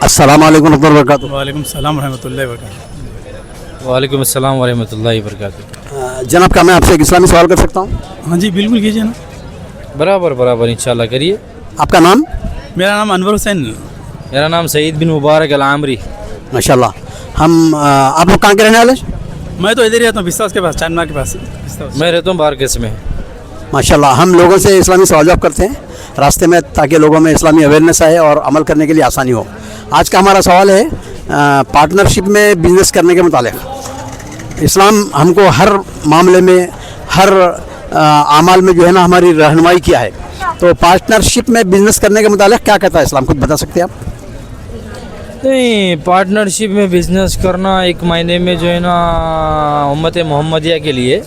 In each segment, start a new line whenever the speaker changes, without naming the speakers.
अस्सलाम वालेकुम रहमतुल्लाहि व बरकातुहू।
वालेकुम सलाम रहमतुल्लाहि वबरकातुहू।
वालेकुम अस्सलाम वरहमतुल्लाहि वबरकातुहू।
जनाब क्या मैं आपसे एक इस्लामी सवाल कर सकता हूँ?
हाँ जी बिल्कुल कीजिए ना।
बराबर इंशाल्लाह करिए।
आपका नाम?
मेरा नाम अनवर हुसैन।
मेरा नाम सईद बिन मुबारक अल आमरी।
माशाल्लाह। आप लोग कहाँ के रहने वाले?
मैं तो इधर ही रहता हूँ, पिस्ता के पास, चांदमार्ग के पास पिस्ता।
मैं रहता हूँ बारकेस में।
माशाल्लाह। हम लोगों से इस्लामी सवाल जवाब करते हैं रास्ते में, ताकि लोगों में इस्लामी अवेयरनेस आए और अमल करने के लिए आसानी हो। आज का हमारा सवाल है पार्टनरशिप में बिज़नेस करने के मुतालिक। इस्लाम हमको हर मामले में, हर आमाल में जो है ना हमारी रहनुमाई किया है। तो पार्टनरशिप में बिज़नेस करने के मुतालिक क्या कहता है इस्लाम, कुछ बता सकते हैं आप?
नहीं, पार्टनरशिप में बिज़नेस करना एक मायने में जो है ना उम्मत मोहम्मदिया के लिए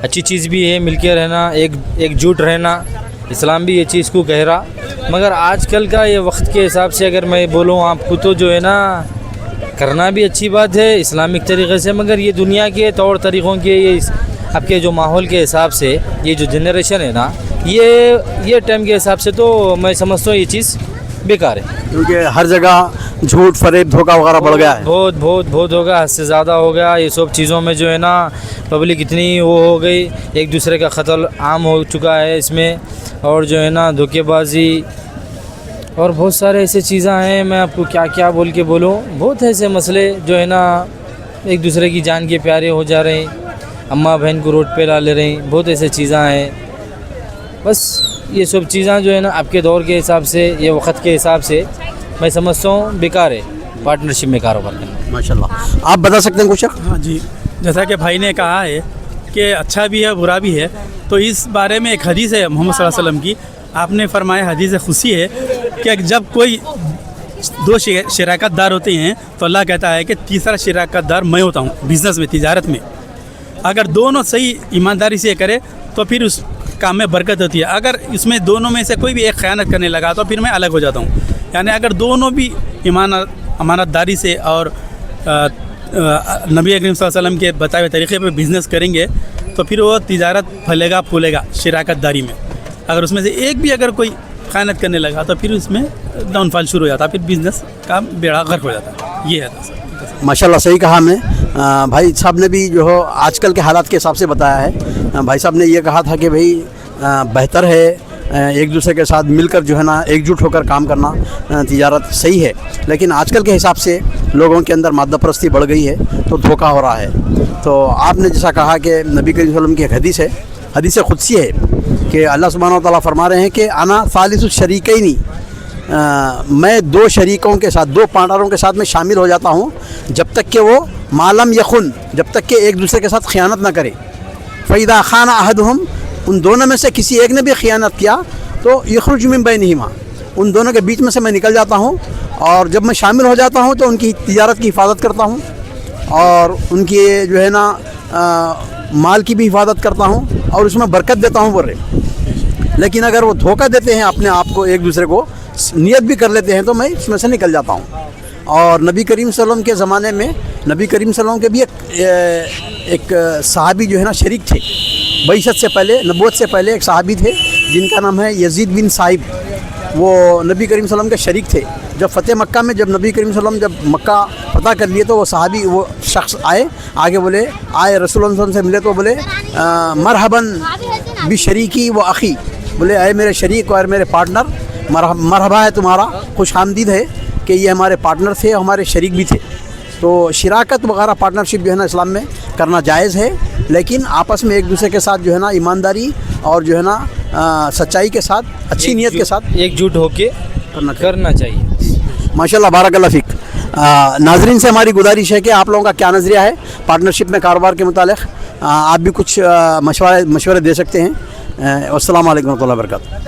अच्छी चीज़ भी है। मिलके रहना, एकजुट रहना, इस्लाम भी ये चीज़ को कह रहा। मगर आजकल का ये वक्त के हिसाब से अगर मैं बोलूँ आपको तो जो है ना करना भी अच्छी बात है इस्लामिक तरीक़े से, मगर ये दुनिया के तौर तरीक़ों के, ये आपके जो माहौल के हिसाब से, ये जो जनरेशन है ना, ये टाइम के हिसाब से तो मैं समझता हूँ ये चीज़ बेकार है।
क्योंकि हर जगह झूठ, फरेब, धोखा वगैरह बढ़ गया है।
बहुत हो गया, हद से ज़्यादा हो गया। ये सब चीज़ों में जो है ना पब्लिक इतनी वो हो गई, एक दूसरे का क़त्ल आम हो चुका है इसमें, और जो है ना धोखेबाजी और बहुत सारे ऐसे चीज़ें हैं। मैं आपको क्या बोल के बोलूँ, बहुत ऐसे मसले जो है ना एक दूसरे की जान के प्यारे हो जा रहे हैं, अम्मा बहन को रोड पे ला ले रहे हैं, बहुत ऐसे चीज़ें हैं। बस ये सब चीज़ें जो है ना आपके दौर के हिसाब से, ये वक्त के हिसाब से मैं समझता हूँ बेकार है पार्टनरशिप में कारोबार करना।
माशाल्लाह। आप बता सकते हैं कुछ?
हाँ जी, जैसा कि भाई ने कहा है कि अच्छा भी है बुरा भी है, तो इस बारे में एक हदीस है मोहम्मद सल्लल्लाहु अलैहि वसल्लम की। आपने फरमाया, हदीस खुशी है कि जब कोई दो शराकत दार होते हैं तो अल्लाह कहता है कि तीसरा शराकत दार मैं होता हूँ बिज़नेस में, तिजारत में। अगर दोनों सही ईमानदारी से करे तो फिर उस काम में बरकत होती है। अगर इसमें दोनों में से कोई भी एक ख़यानत करने लगा तो फिर मैं अलग हो जाता हूँ। यानी अगर दोनों भी अमानतदारी से और नबी करीम सल्लल्लाहु अलैहि वसल्लम के बताए हुए तरीक़े पर बिज़नेस करेंगे तो फिर वो तिजारत फलेगा फूलेगा शराकत दारी में। अगर उसमें से एक भी अगर कोई ख़यानत करने लगा तो फिर उसमें डाउनफॉल शुरू हो जाता है, फिर बिज़नेस का बेड़ा गर्क हो जाता है। ये है
माशाल्लाह। सही कहा हमने। भाई साहब ने भी जो हो आजकल के हालात के हिसाब से बताया है। भाई साहब ने ये कहा था कि भाई बेहतर है एक दूसरे के साथ मिलकर जो है ना एकजुट होकर काम करना, तिजारत सही है। लेकिन आजकल के हिसाब से लोगों के अंदर मादा परस्ती बढ़ गई है तो धोखा हो रहा है। तो आपने जैसा कहा कि नबी करीम सल्लल्लाहु अलैहि वसल्लम की एक हदीस है, हदीस क़ुदसी है कि अल्लाह सुब्हानहू व तआला फरमा रहे हैं कि अना सालिसु शरीकैनी, मैं दो शरीकों के साथ, दो पार्टनरों के साथ में शामिल हो जाता हूँ जब तक कि वो मालम यखुन, जब तक कि एक दूसरे के साथ ख़यानत ना करे। फ़इदा खाना अहदुहुम, उन दोनों में से किसी एक ने भी ख़यानत किया तो यख़रुज मिन बैनिहिमा, उन दोनों के बीच में से मैं निकल जाता हूँ। और जब मैं शामिल हो जाता हूँ तो उनकी तिजारत की हिफाजत करता हूँ और उनकी जो है ना माल की भी हिफाजत करता हूँ और उसमें बरकत देता हूँ बोल रहे। लेकिन अगर वो धोखा देते हैं अपने आप को, एक दूसरे को नियत भी कर लेते हैं, तो मैं इसमें से निकल जाता हूँ। और नबी करीम सल्लल्लाहु अलैहि वसल्लम के ज़माने में नबी करीम सल्लल्लाहु अलैहि वसल्लम के भी एक सहाबी जो है ना शरीक थे। बैशत से पहले, नबूवत से पहले एक सहाबी थे जिनका नाम है यजीद बिन साहिब। वो नबी करीम सल्लल्लाहु अलैहि वसल्लम के शरीक थे। जब फ़तेह मक्का में, जब नबी करीम सल्लल्लाहु अलैहि वसल्लम जब मक्का फ़तह कर लिए तो वो सहाबी, वो शख्स आगे बोले, आए रसूलुल्लाह सल्लल्लाहु अलैहि वसल्लम से मिले तो बोले मरहबन बि शरीकी व अख़ी, बोले आए मेरे शरीक और मेरे पार्टनर, मरहबा है तुम्हारा, खुश आमदीद है कि ये हमारे पार्टनर थे, हमारे शरीक भी थे। तो शिराकत वगैरह पार्टनरशिप जो है ना इस्लाम में करना जायज़ है, लेकिन आपस में एक दूसरे के साथ जो है ना ईमानदारी और जो है ना सच्चाई के साथ, अच्छी नीयत के साथ
एकजुट होके करना चाहिए।
माशाल्लाह, बारकल्लाह फ़ीक। नाज़रीन से हमारी गुजारिश है कि आप लोगों का क्या नज़रिया है पार्टनरशिप में कारोबार के मुतालिक, आप भी कुछ मशवरे दे सकते हैं। अस्सलाम वालेकुम व रहमतुल्लाहि व बरकातुहू।